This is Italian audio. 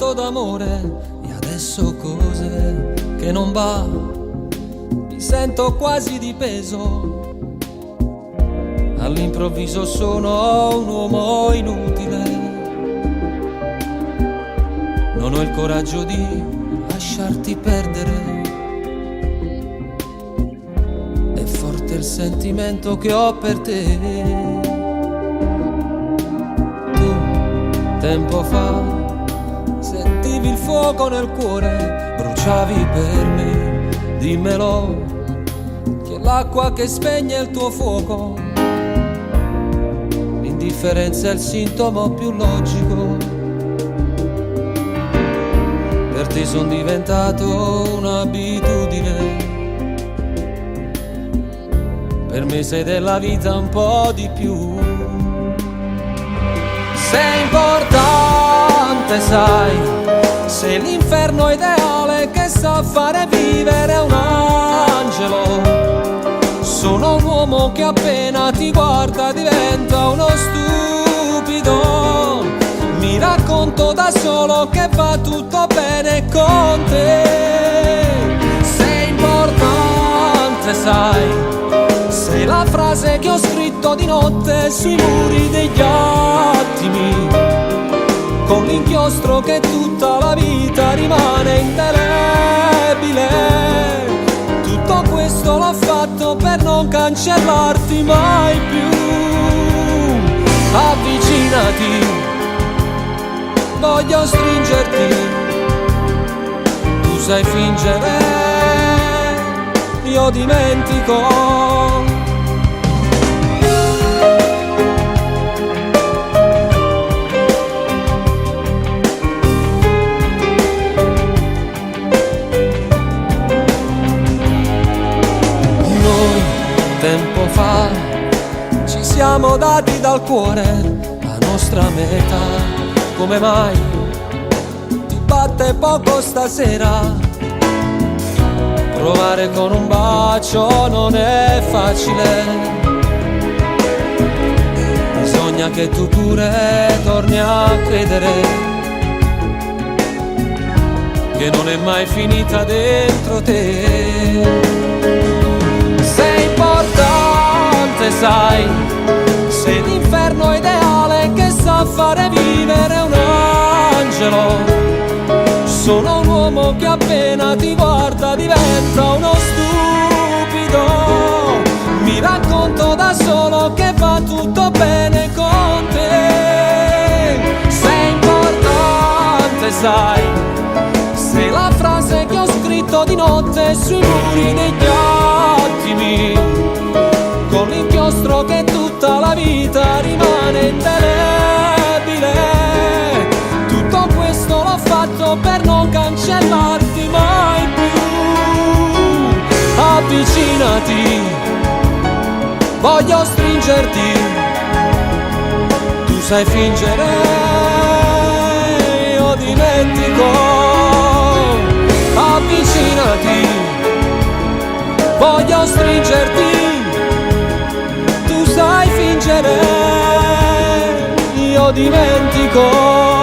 tanto d'amore e adesso cose che non va, mi sento quasi di peso, all'improvviso sono un uomo inutile, non ho il coraggio di lasciarti perdere, è forte il sentimento che ho per te. Tempo fa sentivi il fuoco nel cuore, bruciavi per me, dimmelo, che è l'acqua che spegne il tuo fuoco, l'indifferenza è il sintomo più logico, per te son diventato un'abitudine, per me sei della vita un po' di più. Sei importante, sai, sei l'inferno ideale che sa fare vivere un angelo. Sono un uomo che appena ti guarda diventa uno stupido. Mi racconto da solo che va tutto bene con te. Sei importante, sai, sei la frase che ho scritto di notte sui muri degli attimi, con l'inchiostro che tutta la vita rimane indelebile. Tutto questo l'ho fatto per non cancellarti mai più. Avvicinati, voglio stringerti, tu sai fingere, io dimentico. Tempo fa ci siamo dati dal cuore la nostra meta, come mai ti batte poco stasera? Provare con un bacio non è facile, bisogna che tu pure torni a credere che non è mai finita dentro te. Sai, sei l'inferno ideale che sa fare vivere un angelo. Sono un uomo che appena ti guarda diventa uno stupido. Mi racconto da solo che va tutto bene con te. Sei importante, sai, sei la frase che ho scritto di notte sui muri degli attimi, con l'inchiostro che tutta la vita rimane indelebile. Tutto questo l'ho fatto per non cancellarti mai più. Avvicinati, voglio stringerti, tu sai fingere, io dimentico. Avvicinati, voglio stringerti, sai fingere, io dimentico.